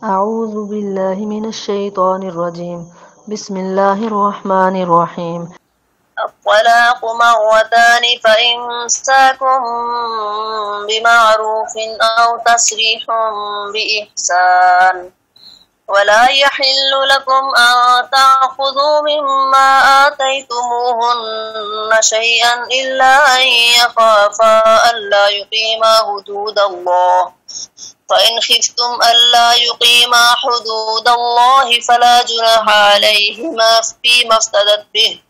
أعوذ بالله من الشيطان الرجيم بسم الله الرحمن الرحيم الطلاق مرتان فإمساكم بمعروف أو تسريح بإحسان ولا يحل لكم أن تأخذوا مما آتيتموهن شيئا إلا أن يخافا ألا يقيما حدود الله فإن خفتم ألا يقيما حدود الله فلا جناح عليهما فيما افتدت به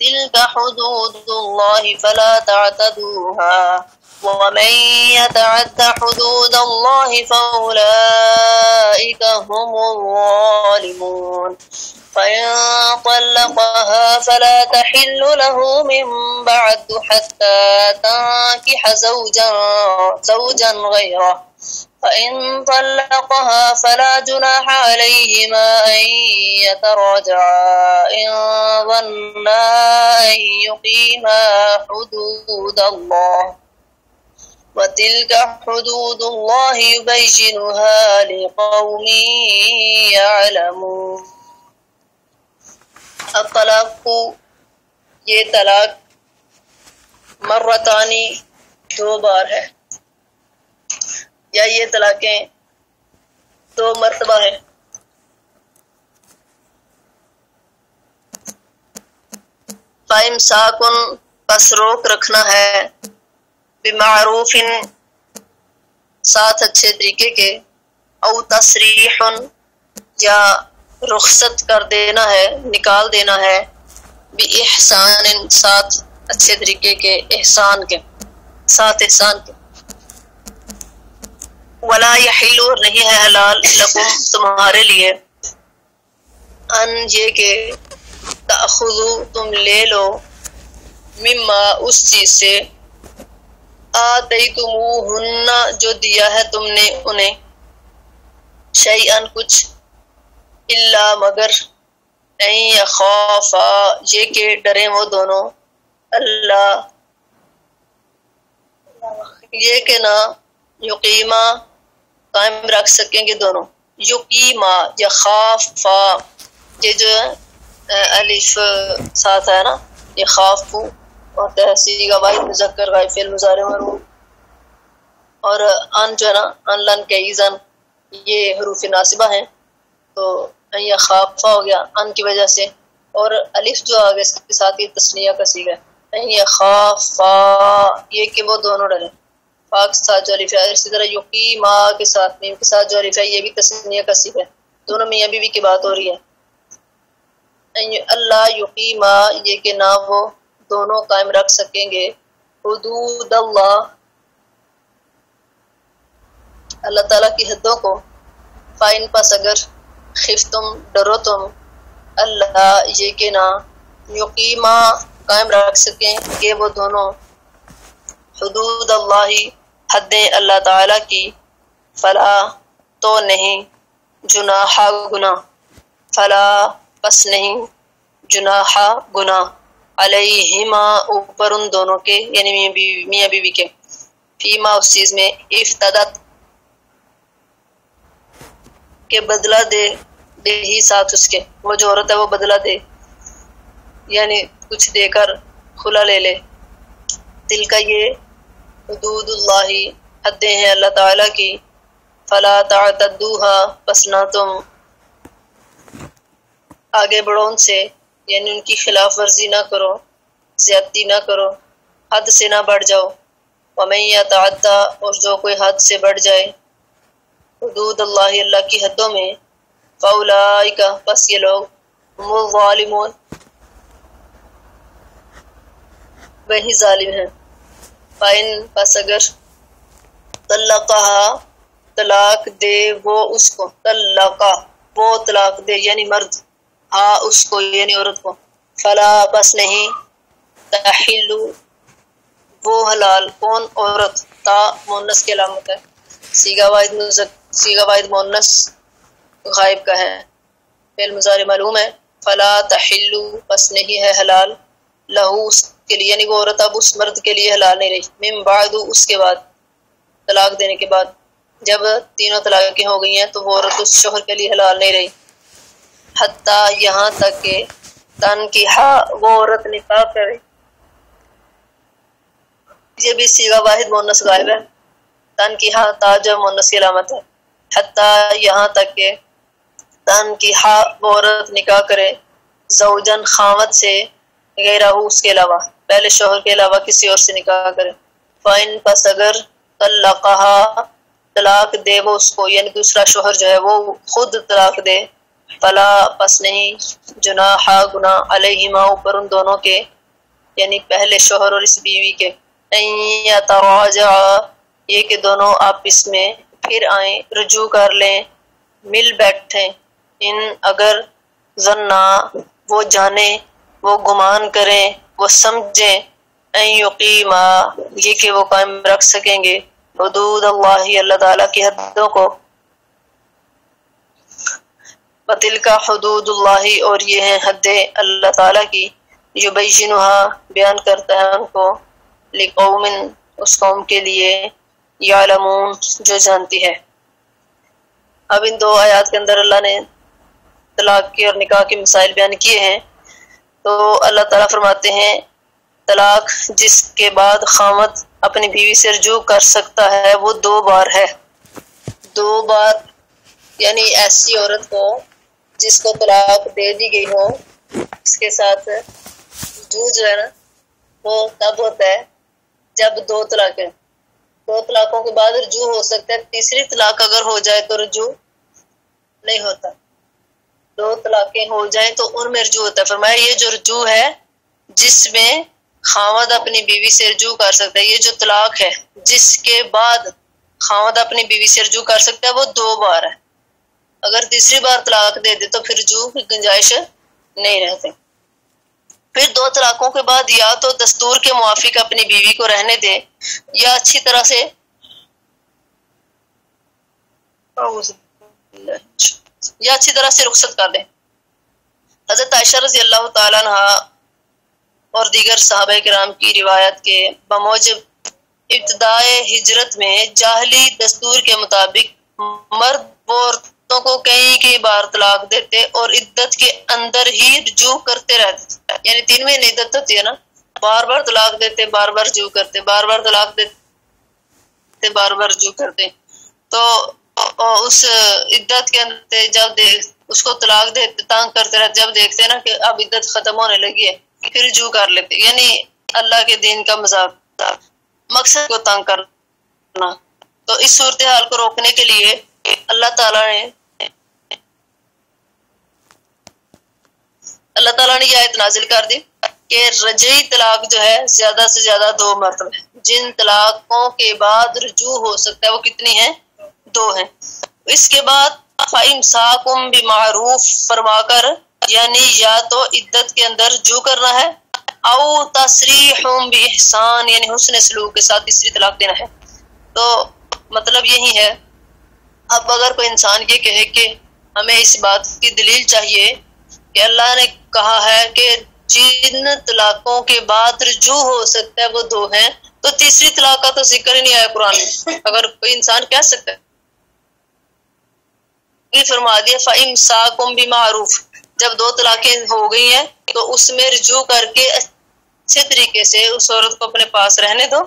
تلك حدود الله فلا تعتدوها ومن يتعد حدود الله فأولئك هم الظالمون فإن طلقها فلا تحل له من بعد حتى تنكح زوجا غيره فإن طلقها فلا جناح عليهما أن يتراجعا إن ظنا أن يقيما حدود الله وتلك حدود الله يبينها لقوم يعلمون. الطلاق یہ طلاق مرتانی 2 بار ہے یا یہ طلاقیں 2 مرتبہ ہیں. فَإِمْسَاكٌ پس روک رکھنا ہے بمعروف ساتھ اچھے طریقے کے او تصریح یا رخصت کر دینا ہے نکال دینا ہے بإحسان ساتھ اچھے طریقے کے احسان کے ساتھ احسان کے. ولا یحل نہیں ہے حلال لکم تمہارے لیے ان یہ کہ تأخذو تم لے لو مما اس چیز سے آتیتموہن جو دیا ہے تم نے انہیں شیئن کچھ الا مگر ان یخافا یہ کہ ڈریں وہ دونوں اللہ یہ کہ نہ یقیما قائم رکھ سکیں گے دونوں. یقیما یخافا یہ جو الف ساتھ ہے نا یہ خافو اور تحصیلی کا واحد مذکر غائب فعل مضارع مرفوع اور ان جو ہے نا ان لن کے ایزن یہ حروف ناصبہ ہیں تو یہ خافہ ہو گیا ان کی وجہ سے اور الف جو آگے اس کے ساتھ یہ تثنیہ کا صیغہ ہے یہ خافا یہ کہ وہ دونوں ڈرے فا کے ساتھ جو الف ہے اسی طرح یقیما کے ساتھ میم کے ساتھ جو الف ہے یہ بھی تثنیہ کا صیغہ ہے دونوں میاں بیوی کی بات ہو رہی ہے. اللہ یقیما یہ کہ نہ وہ دونوں قائم رکھ سکیں گے حدود اللہ اللہ تعالیٰ کی حدوں کو. فائن پس اگر خفتم ڈرو تم اللہ یہ کہ نہ یقیما قائم رکھ سکیں کہ وہ دونوں حدود اللہ حدیں اللہ تعالیٰ کی فلا تو نہیں جناح گناہ فلا پس نہیں جناح گناہ علیہما اوپر ان دونوں کے یعنی میاں بیوی کے فیما اس چیز میں افتدت کہ بدلہ دے ہی ساتھ اس کے وہ جو عورت ہے وہ بدلہ دے یعنی کچھ دے کر کھلا لے لے. دل کا یہ حدود اللہ حدیں ہیں اللہ تعالیٰ کی فلا تعتدوها پس نہ تم آگے بڑھو ان سے یعنی ان کی خلاف ورزی نہ کرو زیادتی نہ کرو حد سے نہ بڑھ جاؤ. ومن یتعدی اور جو کوئی حد سے بڑھ جائے حدود اللہ اللہ کی حدوں میں فاولئک پس یہ لوگ هم الظالمون وہی ظالم ہیں. فإن پس اگر طلقها طلاق دے وہ اس کو طلقہ وہ طلاق دے یعنی مرد ہاں اس کو یعنی عورت کو فلا بس نہیں تحل وہ حلال کون عورت تا مونس کی علامت ہے صیغہ واحد مونس غائب کا ہے فعل مضارع معلوم ہے. فلا تحل بس نہیں ہے حلال لہو اس کے لیے یعنی وہ عورت اب اس مرد کے لیے حلال نہیں رہی من بعد اس کے بعد طلاق دینے کے بعد جب تینوں طلاقیں ہو گئی ہیں تو وہ عورت اس شوہر کے لیے حلال نہیں رہی، حتیٰ یہاں تک کہ تنکیحا وہ عورت نکاح کرے. یہ بھی صیغہ واحد مؤنث غائب ہے. تنکیحا تا جو مؤنث کی علامت ہے. حتیٰ یہاں تک کہ تنکیحا وہ عورت نکاح کرے زوجن خامد سے غیرہ اس کے علاوہ، پہلے شوہر کے علاوہ کسی اور سے نکاح کرے. فَإِن پس اگر طلقہا طلاق دے وہ اس کو، یعنی دوسرا شوہر جو ہے وہ خود طلاق دے، فلا پس نہیں جناح گناہ علیہما اوپر ان دونوں کے، یعنی پہلے شوہر اور اس بیوی کے، ان یتراجعا یہ کہ دونوں آپس میں پھر آئیں، رجوع کر لیں، مل بیٹھیں، ان اگر ظنا وہ جانیں، وہ گمان کریں، وہ سمجھیں، ان یقیما یہ کہ وہ قائم رکھ سکیں گے حدود اللہ اللہ تعالیٰ کی حدوں کو. وَتِلْكَ حدود اللہ اور یہ ہیں حدیں اللہ تعالیٰ کی، یبینھا بیان کرتا ہے ان کو، لقوم اس قوم کے لیے، یعلمون جو جانتی ہے. اب ان دو آیات کے اندر اللہ نے طلاق کے اور نکاح کے مسائل بیان کیے ہیں. تو اللہ تعالیٰ فرماتے ہیں طلاق جس کے بعد خامد اپنی بیوی سے رجوع کر سکتا ہے وہ 2 بار ہے. 2 بار یعنی ایسی عورت کو جس کو طلاق دے دی گئی ہو، اس کے ساتھ رجوع جو ہے نا وہ تب ہوتا ہے جب 2 طلاقیں، 2 طلاقوں کے بعد رجوع ہو سکتا ہے. تیسری طلاق اگر ہو جائے تو رجوع نہیں ہوتا. 2 طلاقیں ہو جائیں تو ان میں رجوع ہوتا ہے. فرمایا یہ جو رجوع ہے جس میں خاوند اپنی بیوی سے رجوع کر سکتا ہے، یہ جو طلاق ہے جس کے بعد خاوند اپنی بیوی سے رجوع کر سکتا ہے وہ 2 بار ہے. اگر تیسری بار طلاق دے دے تو پھر رجوع کی گنجائش نہیں رہتی. پھر 2 طلاقوں کے بعد یا تو دستور کے موافق اپنی بیوی کو رہنے دے یا اچھی طرح سے رخصت کر دے. حضرت عائشہ رضی اللہ تعالیٰ عنہ اور دیگر صحابہ کرام کی روایت کے بموجب ابتدائے ہجرت میں جاہلی دستور کے مطابق مرد وہ عورتوں کو کئی بار طلاق دیتے اور عدت کے اندر ہی رجوع کرتے رہتے. یعنی 3 مہینے عدت ہوتی ہے نا، بار بار طلاق دیتے، بار بار رجوع کرتے، بار بار طلاق دیتے، بار بار رجوع کرتے. تو اس عدت کے اندر جب اس کو طلاق دیتے، تانگ کرتے رہتے، جب دیکھتے نا کہ اب عدت ختم ہونے لگی ہے پھر رجوع کر لیتے. یعنی اللہ کے دین کا مذاق، مقصد کو تنگ کرنا. تو اس صورتحال کو روکنے کے لیے اللہ تعالیٰ نے یہ آیت نازل کر دی کہ رجعی طلاق جو ہے زیادہ سے زیادہ 2 مرتبہ ہے. جن طلاقوں کے بعد رجوع ہو سکتا ہے وہ کتنی ہیں؟ 2 ہیں. اس کے بعد فَإِمْسَاكُمْ بِمَعْرُوفٍ فرما کر، یعنی یا تو عدت کے اندر رجوع کرنا ہے، او تسریح بإحسان یعنی حسن سلوک کے ساتھ تیسری طلاق دینا ہے. تو مطلب یہی ہے. اب اگر کوئی انسان یہ کہے کہ ہمیں اس بات کی دلیل چاہیے کہ اللہ نے کہا ہے کہ جن طلاقوں کے بعد رجوع ہو سکتا ہے وہ 2 ہیں، تو تیسری طلاق کا تو ذکر ہی نہیں آیا قرآن میں. اگر کوئی انسان کہہ سکتا ہے، فرما دیا فَإِمْسَاكُمْ بِمَعْرُوفٍ جب 2 طلاقیں ہو گئی ہیں تو اس میں رجوع کر کے اچھے طریقے سے اس عورت کو اپنے پاس رہنے دو.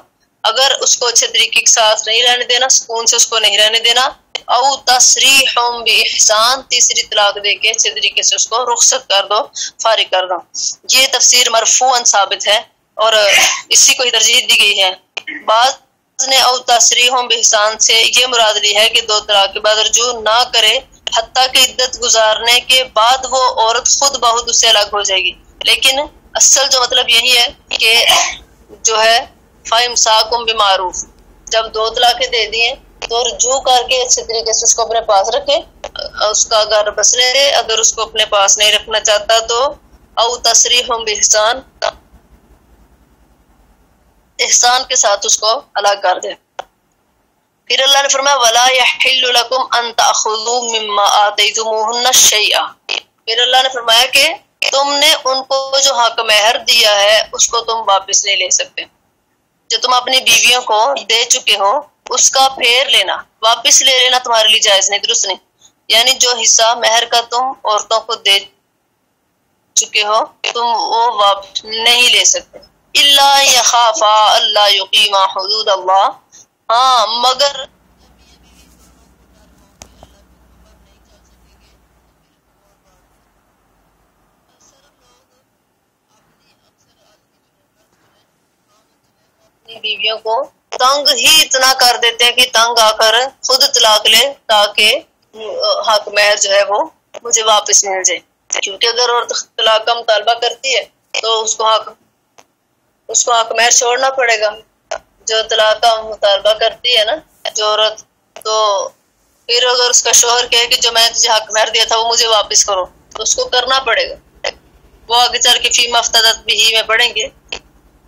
اگر اس کو اچھے طریقے کے ساتھ نہیں رہنے دینا، سکون سے اس کو نہیں رہنے دینا، او تسریح بإحسان تیسری طلاق دے کے اچھے طریقے سے اس کو رخصت کر دو، فارغ کر دو. یہ تفسیر مرفوعاً ثابت ہے اور اسی کو ہی ترجیح دی گئی ہے. بعض نے او تسریح بإحسان سے یہ مراد لی ہے کہ 2 طلاق کے بعد رجوع نہ کرے حتیٰ کہ عدت گزارنے کے بعد وہ عورت خود بخود اس سے الگ ہو جائے گی. لیکن اصل جو مطلب یہی ہے کہ جو ہے فَإِمْسَاكُمْ بِمَعْرُوفٍ جب 2 طلاقیں دے دیے تو رجوع کر کے اچھے طریقے سے اس کو اپنے پاس رکھے، اس کا گھر بسنے دے. اگر اس کو اپنے پاس نہیں رکھنا چاہتا تو او تسریح بإحسان احسان کے ساتھ اس کو الگ کر دے. پھر اللہ نے فرمایا وَلَا يَحِلُّ لَكُمْ أَن تَأْخُذُوا مِمَّا آتَيْتُمُوهُنَّ شَيْئًا پھر اللہ نے فرمایا کہ تم نے ان کو جو حق مہر دیا ہے اس کو تم واپس نہیں لے سکتے. جو تم اپنی بیویوں کو دے چکے ہو اس کا پھیر لینا، واپس لے لینا تمہارے لیے جائز نہیں، درست نہیں. یعنی جو حصہ مہر کا تم عورتوں کو دے چکے ہو تم وہ واپس نہیں لے سکتے. اللہ یخافا اللہ یقیما حدود اللہ، ہاں مگر بیویوں کو تنگ ہی اتنا کر دیتے ہیں کہ تنگ آ کر خود طلاق لے تاکہ حق مہر جو ہے وہ مجھے واپس مل جائے. کیونکہ اگر عورت طلاق کا مطالبہ کرتی ہے تو اس کو حق مہر چھوڑنا پڑے گا. جو طلاق کا مطالبہ کرتی ہے نا جو عورت، تو پھر اگر اس کا شوہر کہے کہ جو میں نے تجھے حق مہر دیا تھا وہ مجھے واپس کرو تو اس کو کرنا پڑے گا. وہ آگے چل کے فی مفتدت بھی میں پڑھیں گے.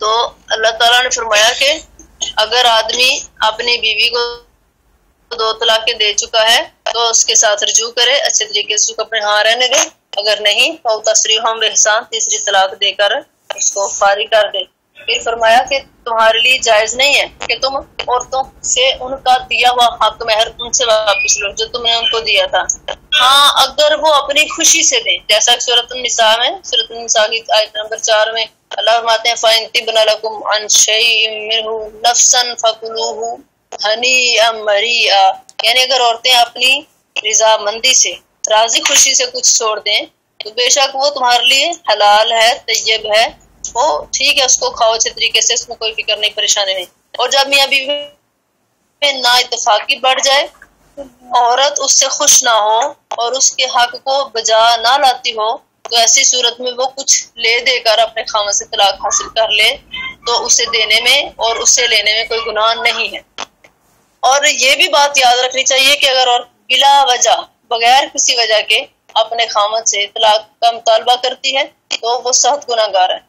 تو اللہ تعالیٰ نے فرمایا کہ اگر آدمی اپنی بیوی کو 2 طلاقیں دے چکا ہے تو اس کے ساتھ رجوع کرے، اچھے طریقے سے اس کو اپنے ہاں رہنے دے. اگر نہیں تو تسریحم بإحسان، تیسری طلاق دے کر اس کو فارغ کر دے. پھر فرمایا کہ تمہارے لیے جائز نہیں ہے کہ تم عورتوں سے ان کا دیا ہوا حق مہر ان سے واپس لو جو تم نے ان کو دیا تھا. ہاں اگر وہ اپنی خوشی سے دیں، جیسا کہ سورۃ النساء میں، سورۃ النساء کی آیت نمبر 4 میں اللہ فرماتے ہیں فَإِن طِبْنَ لَكُمْ عَنْ شَيْءٍ مِّنْهُ نَفْسًا فَكُلُوهُ هَنِيئًا مَرِيئًا. یعنی اگر عورتیں اپنی رضامندی سے راضی خوشی سے کچھ چھوڑ دیں تو بے شک وہ تمہارے لیے حلال ہے، طیب ہے، وہ ٹھیک ہے، اس کو کھاؤ اچھے طریقے سے، اس میں کوئی فکر نہیں، پریشانی نہیں. اور جب میاں بیوی میں نا اتفاقی بڑھ جائے، عورت اس سے خوش نہ ہو اور اس کے حق کو بجا نہ لاتی ہو تو ایسی صورت میں وہ کچھ لے دے کر اپنے خاوند سے طلاق حاصل کر لے تو اسے دینے میں اور اسے لینے میں کوئی گناہ نہیں ہے. اور یہ بھی بات یاد رکھنی چاہیے کہ اگر اور بلا وجہ بغیر کسی وجہ کے اپنے خاوند سے طلاق کا مطالبہ کرتی ہے تو وہ سخت گناہ گار ہے.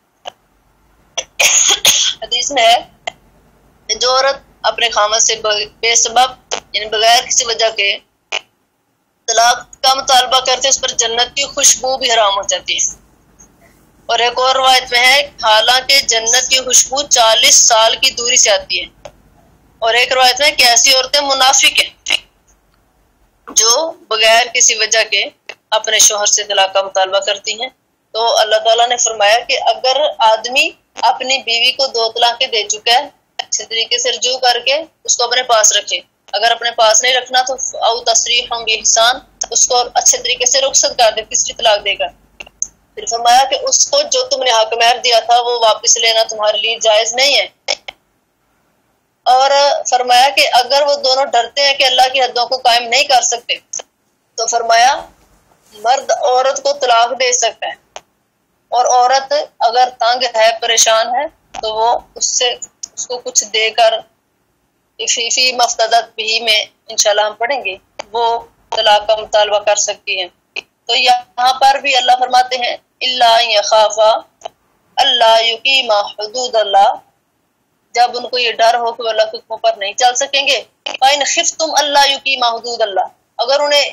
حدیث میں ہے جو عورت اپنے خاوند سے بے سبب یعنی بغیر کسی وجہ کے طلاق کا مطالبہ کرتے اس پر جنت کی خوشبو بھی حرام ہو جاتی ہے. اور ایک اور روایت میں ہے حالانکہ جنت کی خوشبو 40 سال کی دوری سے آتی ہے. اور ایک روایت میں کہ ایسی عورتیں منافق ہیں جو بغیر کسی وجہ کے اپنے شوہر سے طلاق کا مطالبہ کرتی ہیں. تو اللہ تعالیٰ نے فرمایا کہ اگر آدمی اپنی بیوی کو 2 طلاقیں دے چکا ہے اچھے طریقے سے رجوع کر کے اس کو اپنے پاس رکھے. اگر اپنے پاس نہیں رکھنا تو او تسریحم بإحسان، اس کو اچھے طریقے سے رخصت کر دے تیسری طلاق دے کر. پھر فرمایا کہ اس کو جو تم نے حق مہر دیا تھا وہ واپس لینا تمہارے لیے جائز نہیں ہے. اور فرمایا کہ اگر وہ دونوں ڈرتے ہیں کہ اللہ کی حدوں کو قائم نہیں کر سکتے تو فرمایا مرد عورت کو طلاق دے سکتا ہے، اور عورت اگر تنگ ہے پریشان ہے تو وہ اس کو کچھ دے کر فی مفتدت بھی میں انشاءاللہ ہم پڑھیں گے وہ طلاق کا مطالبہ کر سکتی ہے. تو یہاں پر بھی اللہ فرماتے ہیں اللہ یخافا اللہ یقیما حدود اللہ، جب ان کو یہ ڈر ہو کہ وہ اللہ کے حکموں پر نہیں چل سکیں گے. فَإِنْ خِفْتُمْ أَلَّا يُقِيمَا حُدُودَ اللَّهِ، اگر انہیں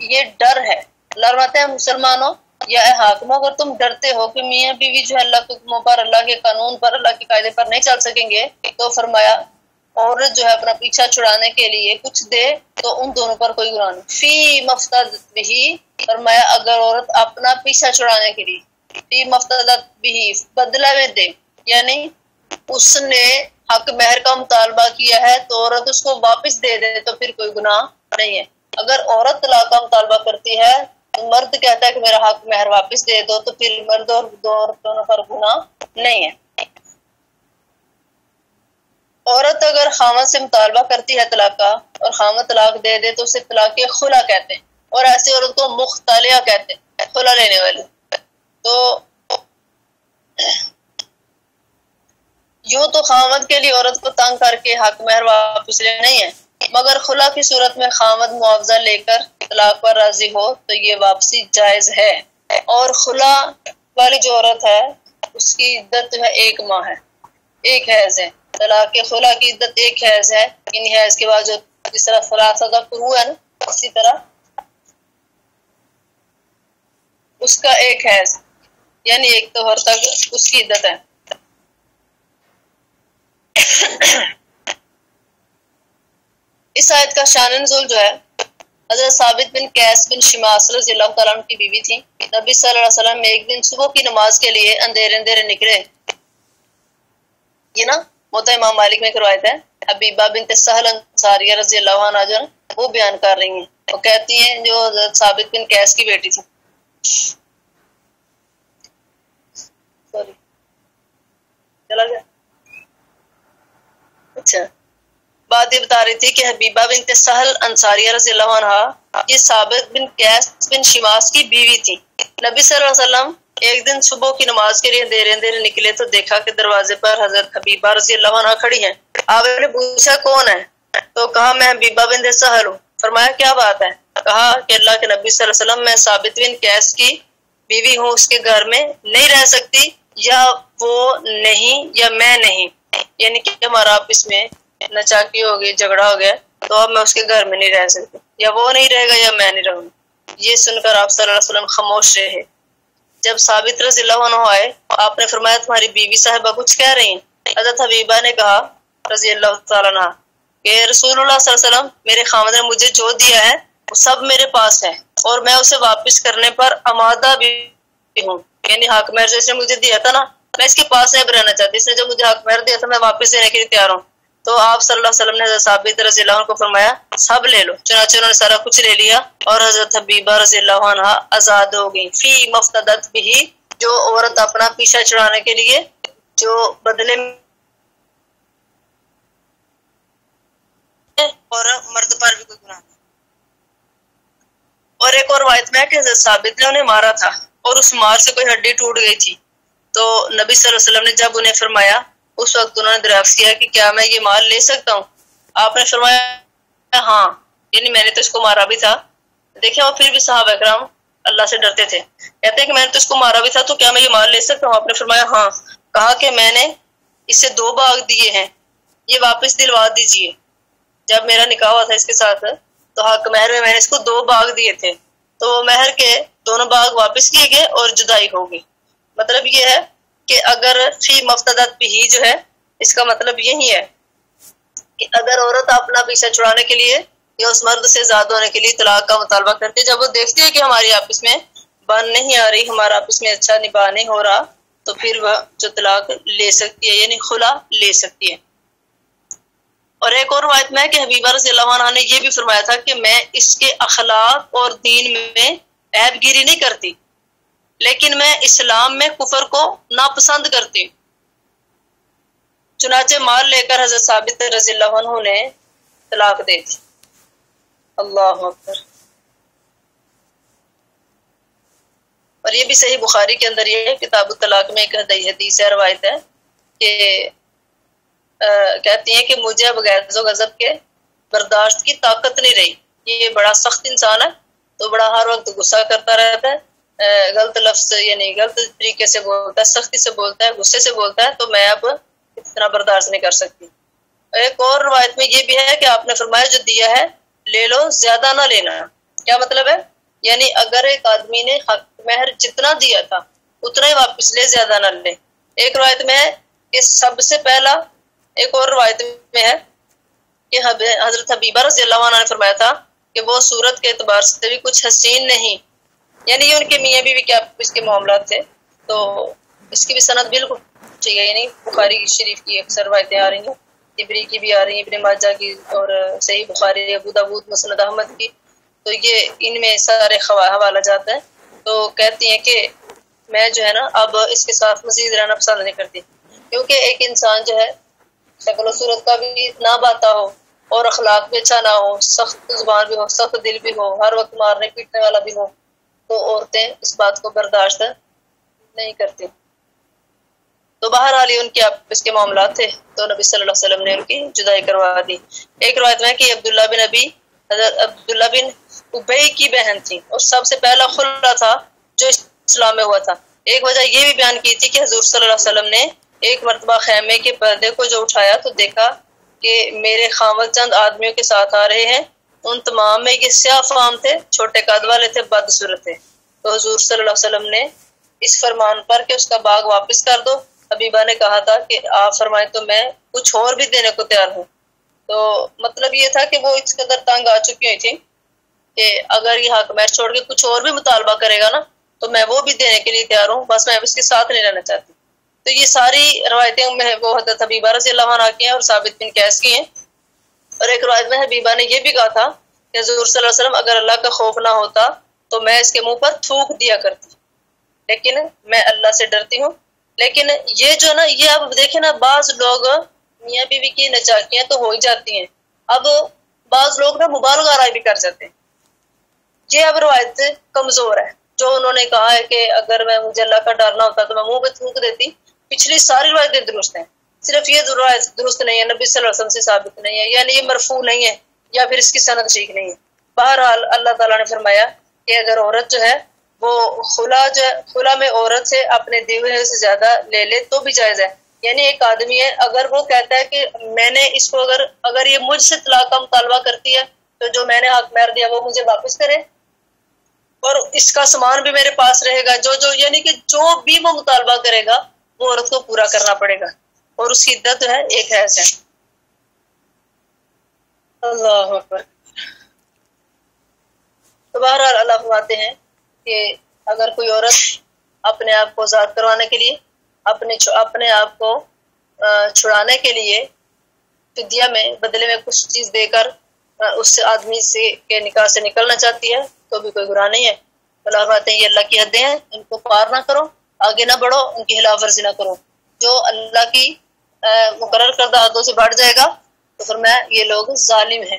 یہ ڈر ہے، اللہ فرماتے ہیں مسلمانوں یا اے حاکموں اگر تم ڈرتے ہو کہ میاں بیوی جو ہے اللہ کے حکموں پر، اللہ کے قانون پر، اللہ کے قاعدے پر نہیں چل سکیں گے تو فرمایا عورت جو ہے اپنا پیچھا چھڑانے کے لیے کچھ دے تو ان دونوں پر کوئی گناہ نہیں. فی مفتدت بھی، فرمایا اگر عورت اپنا پیچھا چھڑانے کے لیے فی مفتدت بھی بدلہ میں دے، یعنی اس نے حق مہر کا مطالبہ کیا ہے تو عورت اس کو واپس دے دے تو پھر کوئی گناہ نہیں ہے. اگر عورت طلاق کا مطالبہ کرتی ہے تو مرد کہتا ہے کہ میرا حق مہر واپس دے دو تو پھر مرد اور دونوں پر گناہ نہیں ہے. عورت اگر خاوند سے مطالبہ کرتی ہے طلاق کا اور خاوند طلاق دے دے تو اسے طلاق خلا کہتے ہیں، اور ایسی عورت کو مختلعہ کہتے ہیں، خلا لینے والی. تو یوں تو خاوند کے لیے عورت کو تنگ کر کے حق مہر واپس لینا نہیں ہے، مگر خلا کی صورت میں خاوند معاوضہ لے کر طلاق پر راضی ہو تو یہ واپسی جائز ہے. اور خلا والی جو عورت ہے اس کی عدت جو ہے 1 ماہ ہے، 1 حیض ہے. طلاق خلا کی عدت 1 حیض ہے، ان حیض کے بعد جو جس طرح ثلاثہ قروء ہے نا اسی طرح اس کا 1 حیض یعنی 1 طہر تک اس کی عدت ہے. اس آیت کا شان نزول جو ہے حضرت ثابت بن قیس بن شماس رضی اللہ تعالیٰ عنہ کی بیوی تھی. نبی صلی اللہ علیہ وسلم ایک دن صبح کی نماز کے لیے اندھیرے اندھیرے نکلے. یہ نا موطا امام مالک میں روایت ہے. حبیبہ بنت سہل انصاریہ رضی اللہ عنہا جو وہ بیان کر رہی ہیں. وہ کہتی ہیں جو حضرت ثابت بن قیس کی بیٹی تھی. سوری چلا گیا. اچھا بات یہ بتا رہی تھی کہ حبیبہ بنت سہل انصاریہ رضی اللہ عنہا یہ ثابت بن قیس بن شماس کی بیوی تھی. نبی صلی اللہ علیہ وسلم ایک دن صبح کی نماز کے لیے اندھیرے اندھیرے نکلے تو دیکھا کہ دروازے پر حضرت حبیبہ رضی اللہ عنہا کھڑی ہیں. آپ نے پوچھا کون ہے؟ تو کہا میں حبیبہ بنت سہل ہوں. فرمایا کیا بات ہے؟ کہا کہ اللہ کے نبی صلی اللہ علیہ وسلم میں ثابت بن قیس کی بیوی ہوں، اس کے گھر میں نہیں رہ سکتی، یا وہ نہیں یا میں نہیں، یعنی کہ ہمارا آپس میں نچاکی ہو گئی، جھگڑا ہو گیا، تو اب میں اس کے گھر میں نہیں رہ سکتی، یا وہ نہیں رہے گا یا میں نہیں رہوں گی. یہ سن کر آپ صلی اللہ علیہ وسلم خاموش رہے. جب ثابت رضی اللہ عنہ آئے آپ نے فرمایا تمہاری بیوی صاحبہ کچھ کہہ رہی ہیں. حضرت حبیبہ نے کہا رضی اللہ تعالیٰ عنہ کہ رسول اللہ صلی اللہ علیہ وسلم میرے خاوند نے مجھے جو دیا ہے وہ سب میرے پاس ہے، اور میں اسے واپس کرنے پر آمادہ بھی ہوں. یعنی حق مہر جیسے مجھے دیا تھا نا، میں اس کے پاس نہیں رہنا چاہتی، اس نے جو مجھے حق مہر دیا تھا میں واپس دینے کے لیے تیار ہوں. تو آپ صلی اللہ علیہ وسلم نے حضرت ثابت رضی اللہ عنہ کو فرمایا سب لے لو. چنانچہ انہوں نے سارا کچھ لے لیا اور حضرت حبیبہ رضی اللہ عنہ آزاد ہو گئی. فی مفتدت بھی، جو عورت اپنا پیچھا چھڑانے کے لیے جو بدلے اور مرد پر بھی کوئی گناہ نہیں. اور ایک اور روایت میں کہ حضرت ثابت نے انہیں مارا تھا اور اس مار سے کوئی ہڈی ٹوٹ گئی تھی. تو نبی صلی اللہ علیہ وسلم نے جب انہیں فرمایا اس وقت انہوں نے دریافت کیا کہ کیا میں یہ مال لے سکتا ہوں؟ آپ نے فرمایا ہاں، یعنی میں نے تو اس کو مارا بھی تھا. دیکھیں وہ پھر بھی صحابہ کرام اللہ سے ڈرتے تھے. کہتے ہیں کہ میں نے تو اس کو مارا بھی تھا، تو کیا میں یہ مال لے سکتا ہوں؟ آپ نے فرمایا ہاں. کہا کہ میں نے اسے 2 باغ دیے ہیں، یہ واپس دلوا دیجئے. جب میرا نکاح ہوا تھا اس کے ساتھ تو حق مہر میں نے اس کو 2 باغ دیے تھے، تو مہر کے دونوں باغ واپس کیے گئے اور جدائی ہو گئی. مطلب یہ ہے کہ اگر فی مفتدت بھی جو ہے اس کا مطلب یہی ہے کہ اگر عورت اپنا پیچھا چھڑانے کے لیے یا اس مرد سے زیادہ ہونے کے لیے طلاق کا مطالبہ کرتی ہے، جب وہ دیکھتی ہے کہ ہماری آپس میں بن نہیں آ رہی، ہمارا آپس میں اچھا نباہ نہیں ہو رہا، تو پھر وہ جو طلاق لے سکتی ہے، یعنی خلا لے سکتی ہے. اور ایک اور روایت میں کہ حبیبہ رضی اللہ عنہ نے یہ بھی فرمایا تھا کہ میں اس کے اخلاق اور دین میں عیب گیری نہیں کرتی، لیکن میں اسلام میں کفر کو ناپسند کرتی ہوں. چنانچہ مال لے کر حضرت ثابت رضی اللہ عنہ نے طلاق دے دی. اللہ اکبر. اور یہ بھی صحیح بخاری کے اندر یہ کتاب الطلاق میں ایک حدیث ہے، روایت ہے کہ کہتی ہیں کہ مجھے اب غیظ و غضب کے برداشت کی طاقت نہیں رہی. یہ بڑا سخت انسان ہے، تو بڑا ہر وقت غصہ کرتا رہتا ہے، غلط لفظ یعنی غلط طریقے سے بولتا ہے، سختی سے بولتا ہے، غصے سے بولتا ہے، تو میں اب اتنا برداشت نہیں کر سکتی. ایک اور روایت میں یہ بھی ہے کہ آپ نے فرمایا جو دیا ہے لے لو، زیادہ نہ لینا. کیا مطلب ہے؟ یعنی اگر ایک آدمی نے حق مہر جتنا دیا تھا اتنا ہی واپس لے، زیادہ نہ لے. ایک روایت میں ہے کہ سب سے پہلا، ایک اور روایت میں ہے کہ حضرت حبیبہ رضی اللہ عنہ نے فرمایا تھا کہ وہ صورت کے اعتبار سے بھی کچھ حسین نہیں، یعنی یہ ان کے میاں بیوی کے آپس کے معاملات تھے. تو اس کی بھی سند بالکل چاہیے، یعنی بخاری شریف کی اکثر روایتیں آ رہی ہیں، تبری کی بھی آ رہی ہیں، ابن ماجہ کی، اور صحیح بخاری، ابو داؤد، مسند احمد کی. تو یہ ان میں سارے حوالہ جاتا ہے. تو کہتی ہیں کہ میں جو ہے نا اب اس کے ساتھ مزید رہنا پسند نہیں کرتی، کیونکہ ایک انسان جو ہے شکل و صورت کا بھی نہ باتا ہو اور اخلاق بھی اچھا نہ ہو، سخت زبان بھی ہو، سخت دل بھی ہو، ہر وقت مارنے پیٹنے والا بھی ہو، تو عورتیں اس بات کو برداشت نہیں کرتی. تو بہرحال ان کے آپس کے معاملات تھے، تو نبی صلی اللہ علیہ وسلم نے ان کی جدائی کروا دی. ایک روایت میں کہ عبداللہ بن ابی کی بہن تھی اور سب سے پہلا خلا تھا جو اسلام میں ہوا تھا. ایک وجہ یہ بھی بیان کی تھی کہ حضور صلی اللہ علیہ وسلم نے ایک مرتبہ خیمے کے پردے کو جو اٹھایا تو دیکھا کہ میرے خاوند چند آدمیوں کے ساتھ آ رہے ہیں، ان تمام میں یہ سیاہ فام تھے، چھوٹے قد والے تھے، بدصورت تھے. تو حضور صلی اللہ علیہ وسلم نے اس فرمان پر کہ اس کا باغ واپس کر دو، حبیبہ نے کہا تھا کہ آپ فرمائیں تو میں کچھ اور بھی دینے کو تیار ہوں. تو مطلب یہ تھا کہ وہ اس قدر تنگ آ چکی ہوئی تھی کہ اگر یہ حق مہر چھوڑ کے کچھ اور بھی مطالبہ کرے گا نا تو میں وہ بھی دینے کے لیے تیار ہوں، بس میں اس کے ساتھ نہیں رہنا چاہتی۔ تو یہ ساری روایتیں میں وہ حضرت حبیبہ رضی اللہ عنہ کی ہیں اور ثابت بن قیس کی ہیں۔ اور ایک روایت میں حبیبہ نے یہ بھی کہا تھا کہ حضور صلی اللہ علیہ وسلم اگر اللہ کا خوف نہ ہوتا تو میں اس کے منہ پر تھوک دیا کرتی، لیکن میں اللہ سے ڈرتی ہوں۔ لیکن یہ جو نا، یہ اب دیکھیں نا، بعض لوگ میاں بیوی کی نچاکیاں تو ہو ہی جاتی ہیں، اب بعض لوگ نا مبالغہ آرائی بھی کر جاتے ہیں۔ یہ اب روایت کمزور ہے۔ جو انہوں نے کہا ہے کہ اگر مجھے اللہ کا ڈرنا ہوتا تو میں منہ پہ تھوک دیتی، پچھلی ساری روایتیں درست ہیں، صرف یہ روایت درست نہیں ہے، نبی صلی اللہ علیہ وسلم سے ثابت نہیں ہے، یعنی یہ مرفوع نہیں ہے یا پھر اس کی سند ٹھیک نہیں ہے۔ بہرحال اللہ تعالیٰ نے فرمایا کہ اگر عورت جو ہے وہ خلا میں عورت سے اپنے دیے سے زیادہ لے لے تو بھی جائز ہے۔ یعنی ایک آدمی ہے، اگر وہ کہتا ہے کہ میں نے اس کو اگر یہ مجھ سے طلاق کا مطالبہ کرتی ہے تو جو میں نے حق مہر دیا وہ مجھے واپس کرے، اور اس کا سامان بھی میرے پاس رہے گا، یعنی کہ جو بھی وہ مطالبہ کرے گا وہ عورت کو پورا کرنا پڑے گا، اور اس کی عدت جو ہے ایک حیض ہے۔ اللہ اکبر۔ تو بہرحال اللہ فرماتے ہیں کہ اگر کوئی عورت اپنے آپ کو آزاد کروانے کے لیے، اپنے آپ کو چھڑانے کے لیے فدیہ میں بدلے میں کچھ چیز دے کر اس آدمی سے کے نکاح سے نکلنا چاہتی ہے تو بھی کوئی گناہ نہیں ہے۔ اللہ فرماتے ہیں یہ اللہ کی حدیں ہیں، ان کو پار نہ کرو، آگے نہ بڑھو، ان کی خلاف ورزی نہ کرو۔ جو اللہ کی مقرر کردہ حدوں سے بڑھ جائے گا تو فرمایا یہ لوگ ظالم ہیں۔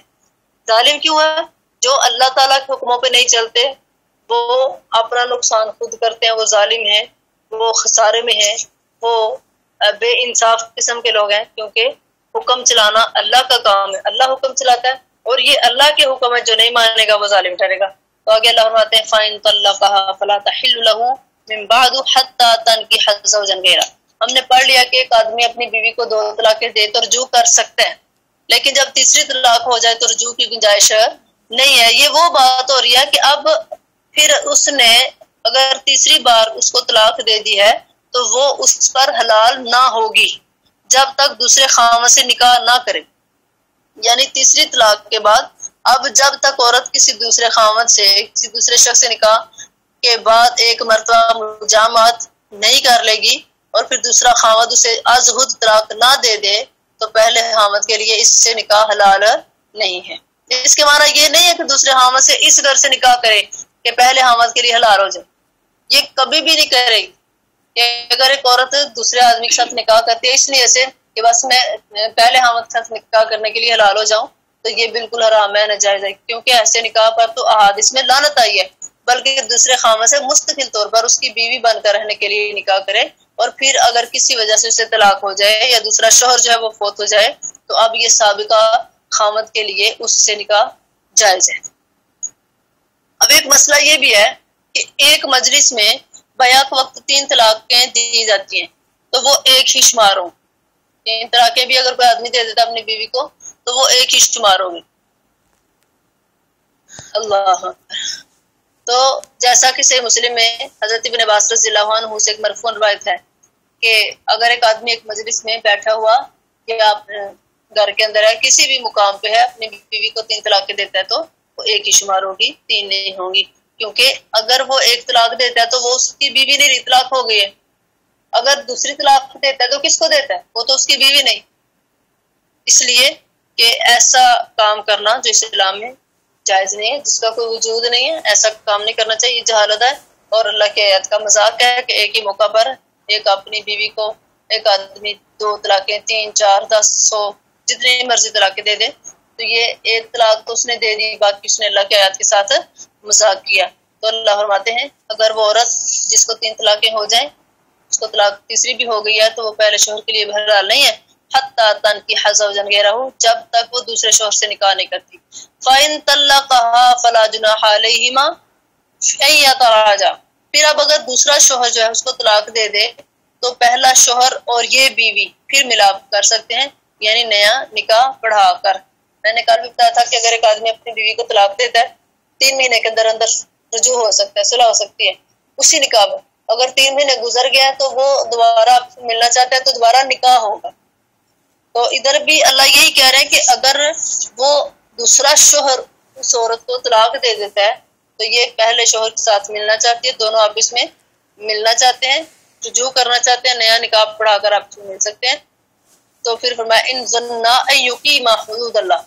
ظالم کیوں ہے؟ جو اللہ تعالیٰ کے حکموں پہ نہیں چلتے، وہ اپنا نقصان خود کرتے ہیں، وہ ظالم ہیں، وہ خسارے میں ہیں، وہ بے انصاف قسم کے لوگ ہیں، کیونکہ حکم چلانا اللہ کا کام ہے، اللہ حکم چلاتا ہے، اور یہ اللہ کے حکم ہے، جو نہیں مانے گا وہ ظالم ٹھہرے گا۔ تو آگے اللہ فرماتے ہیں فَإِن طَلَّقَهَا فَلَا تَحِلُّ لَهُ مِن بَعْدُ حَتَّى تَنكِحَ زَوْجًا غَيْرَهُ۔ ہم نے پڑھ لیا کہ ایک آدمی اپنی بیوی کو 2 طلاقیں دے تو رجوع کر سکتے ہیں، لیکن جب تیسری طلاق ہو جائے تو رجوع کی گنجائش نہیں ہے۔ یہ وہ بات ہو رہی ہے کہ اب پھر اس نے اگر تیسری بار اس کو طلاق دے دی ہے تو وہ اس پر حلال نہ ہوگی جب تک دوسرے خاوند سے نکاح نہ کرے۔ یعنی تیسری طلاق کے بعد اب جب تک عورت کسی دوسرے خاوند سے، کسی دوسرے شخص سے نکاح کے بعد ایک مرتبہ مجامعت نہیں کر لے گی اور پھر دوسرا خاوند اسے از خود طلاق نہ دے دے تو پہلے خاوند کے لیے اس سے نکاح حلال نہیں ہے۔ اس کے معنی یہ نہیں ہے کہ دوسرے خاوند سے اس گھر سے نکاح کرے کہ پہلے خاوند کے لیے حلال ہو جائے، یہ کبھی بھی نہیں کرے گی۔ کہ اگر ایک عورت دوسرے آدمی کے ساتھ نکاح کرتی ہے اس لیے سے کہ بس میں پہلے خاوند کے ساتھ نکاح کرنے کے لیے حلال ہو جاؤں، تو یہ بالکل حرام ہے، ناجائز ہے، کیونکہ ایسے نکاح پر تو احادیث میں لعنت آئی ہے، بلکہ دوسرے خاوند سے مستقل طور پر اس کی بیوی بن کر رہنے کے لیے نکاح کرے، اور پھر اگر کسی وجہ سے اسے طلاق ہو جائے یا دوسرا شوہر جو ہے وہ فوت ہو جائے تو اب یہ سابقہ خاوند کے لیے اس سے نکاح جائز ہے۔ اب ایک مسئلہ یہ بھی ہے کہ ایک مجلس میں بیک وقت 3 طلاقیں دی جاتی ہیں تو وہ ایک ہی شمار ہوں۔ 3 طلاقیں بھی اگر کوئی آدمی دے دیتا اپنی بیوی کو تو وہ ایک ہی شمار ہوگی۔ اللہ تو جیسا کہ صحیح مسلم میں حضرت ابن عباس رضی اللہ عنہ سے ایک مرفوع روایت ہے کہ اگر ایک آدمی ایک مجلس میں بیٹھا ہوا یا گھر کے اندر ہے، کسی بھی مقام پہ ہے، اپنی بیوی کو 3 طلاقیں دیتا ہے تو وہ ایک ہی شمار ہوگی، 3 نہیں ہوں گی، کیونکہ اگر وہ ایک طلاق دیتا ہے تو وہ اس کی بیوی نہیں، طلاق ہو گئی ہے۔ اگر دوسری طلاق دیتا ہے تو کس کو دیتا ہے؟ وہ تو اس کی بیوی نہیں۔ اس لیے کہ ایسا کام کرنا جو اسلام میں جائز نہیں ہے، جس کا کوئی وجود نہیں ہے، ایسا کام نہیں کرنا چاہیے، یہ جہالت ہے اور اللہ کی آیت کا مذاق ہے کہ ایک ہی موقع پر ایک اپنی بیوی کو ایک آدمی 2 طلاقیں 3 4 10 100 جتنی مرضی طلاقیں دے دے، تو یہ ایک طلاق تو اس نے دے دی، باقی اس نے اللہ کی آیت کے ساتھ مذاق کیا۔ تو اللہ فرماتے ہیں اگر وہ عورت جس کو 3 طلاقیں ہو جائیں، اس کو طلاق تیسری بھی ہو گئی ہے تو وہ پہلے شوہر کے لیے بہرحال نہیں ہے، حتی تنکح زوجا غیرہ، جب تک وہ دوسرے شوہر سے نکاح نہیں کرتی۔ فَإِن طَلَّقَهَا فَلَا جُنَاحَ عَلَيْهِمَا أَن يَتَرَاجَعَا، پھر اب اگر دوسرا شوہر جو ہے اس کو طلاق دے دے تو پہلا شوہر اور یہ بیوی پھر ملاپ کر سکتے ہیں، یعنی نیا نکاح پڑھا کر۔ میں نے کل بھی بتایا تھا کہ اگر ایک آدمی اپنی بیوی کو طلاق دیتا ہے 3 مہینے کے اندر اندر رجوع ہو سکتا ہے، صلح ہو سکتی ہے اسی نکاح میں۔ اگر 3 مہینے گزر گیا تو وہ دوبارہ ملنا چاہتا ہے تو دوبارہ نکاح ہوگا۔ تو ادھر بھی اللہ یہی کہہ رہے ہیں کہ اگر وہ دوسرا شوہر اس عورت کو طلاق دے دیتا ہے تو یہ پہلے شوہر کے ساتھ ملنا چاہتی ہے، دونوں آپس میں ملنا چاہتے ہیں، رجوع کرنا چاہتے ہیں، نیا نکاح پڑھا کر آپ مل سکتے ہیں۔ تو پھر فرمایا ان ظنا ان یقیما حدود اللہ،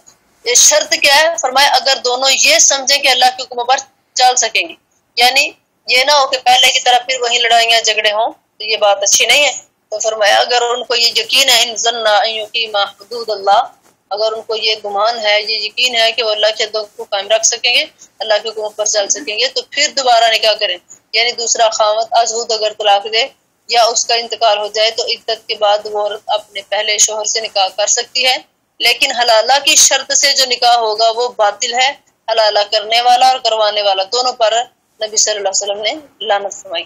یہ شرط کیا ہے؟ فرمایا اگر دونوں یہ سمجھیں کہ اللہ کے حکم پر چل سکیں گے، یعنی یہ نہ ہو کہ پہلے کی طرح پھر وہی لڑائیاں جھگڑے ہوں، تو یہ بات اچھی نہیں ہے۔ تو فرمایا اگر ان کو یہ یقین ہے ان ظنا ان یقیما حدود اللہ، اگر ان کو یہ گمان ہے، یہ یقین ہے کہ وہ اللہ کے حدوں کو قائم رکھ سکیں گے، اللہ کے حکم پر چل سکیں گے، تو پھر دوبارہ نکاح کریں، یعنی دوسرا خاوند ازود اگر طلاق دے یا اس کا انتقال ہو جائے تو عدت کے بعد وہ عورت اپنے پہلے شوہر سے نکاح کر سکتی ہے، لیکن حلالہ کی شرط سے جو نکاح ہوگا وہ باطل ہے۔ حلالہ کرنے والا اور کروانے والا دونوں پر نبی صلی اللہ علیہ وسلم نے لعنت فرمائی۔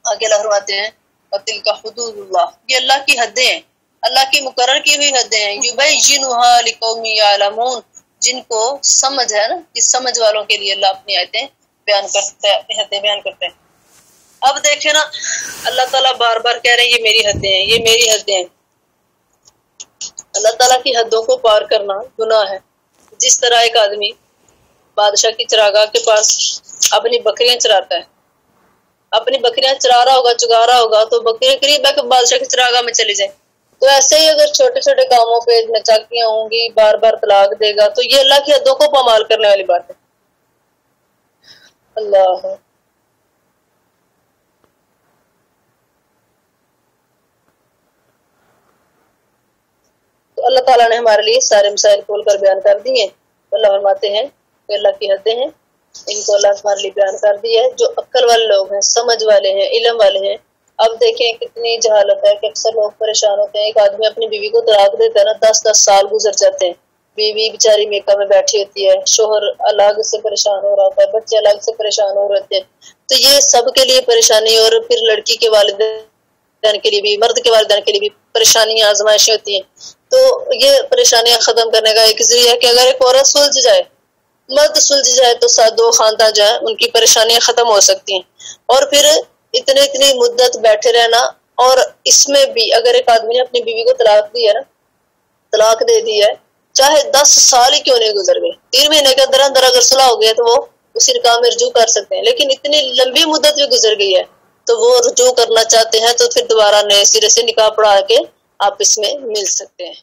آگے اللہ فرماتے ہیں وَتِلْكَ حُدُودُ اللَّهِ، یہ اللہ کی حدیں ہیں، اللہ کی مقرر کی ہوئی حدیں ہیں، يُبَيِّنُهَا لِقَوْمٍ يَعْلَمُونَ، جن کو سمجھ ہے نا، اس سمجھ والوں کے لیے اللہ اپنی آیتیں بیان کرتا ہے، اپنی حدیں بیان کرتے ہیں۔ اب دیکھیں نا، اللہ تعالیٰ بار بار کہہ رہے ہیں یہ میری حدیں ہیں، یہ میری حدیں ہیں۔ اللہ تعالیٰ کی حدوں کو پار کرنا گناہ ہے۔ جس طرح ایک آدمی بادشاہ کی چراگاہ کے پاس اپنی بکریاں چراتا ہے، اپنی بکریاں چرا رہا ہوگا، چگا رہا ہوگا، تو بکریاں قریب ہے کہ بادشاہ کی چراگاہ میں چلی جائیں، تو ایسے ہی اگر چھوٹے چھوٹے کاموں پہ نچاکیاں ہوں گی، بار بار طلاق دے گا، تو یہ اللہ کی حدوں کو پامال کرنے والی بات ہے۔ اللہ تو اللہ تعالیٰ نے ہمارے لیے سارے مسائل کھول کر بیان کر دیے۔ اللہ فرماتے ہیں کہ اللہ کی حدیں ہیں، ان کو اللہ ہمارے لیے بیان کر دیا ہے۔ جو عقل والے لوگ ہیں، سمجھ والے ہیں، علم والے ہیں، اب دیکھیں کتنی جہالت ہے کہ اکثر لوگ پریشان ہوتے ہیں۔ ایک آدمی اپنی بیوی کو طلاق دیتا ہے نا، 10 سال گزر جاتے ہیں، بیوی بیچاری میکا میں بیٹھی ہوتی ہے، شوہر الگ سے پریشان ہو رہا ہوتا ہے، بچے الگ سے پریشان ہو رہے ہوتے ہیں، تو یہ سب کے لیے پریشانی، اور پھر لڑکی کے والدین کے لیے بھی، مرد کے والدین کے لیے بھی پریشانیاں، آزمائشیں ہوتی ہیں۔ تو یہ پریشانیاں ختم کرنے کا ایک ذریعہ ہے کہ اگر ایک عورت سلجھ جائے، مرد سلجھ جائے، تو دو خاندان جو ہے ان کی پریشانیاں ختم ہو سکتی ہیں۔ اور پھر اتنی مدت بیٹھے رہنا، اور اس میں بھی اگر ایک آدمی نے اپنی بیوی کو طلاق دی ہے نا، طلاق دے دی ہے، چاہے 10 سال ہی کیوں نہیں گزر گئے، 3 مہینے کے اندر اندر اگر صلح ہو گیا تو وہ اسی نکاح میں رجوع کر سکتے ہیں، لیکن اتنی لمبی مدت بھی گزر گئی ہے تو وہ رجوع کرنا چاہتے ہیں تو پھر دوبارہ نئے سرے سے نکاح پڑھا کے آپس میں مل سکتے ہیں۔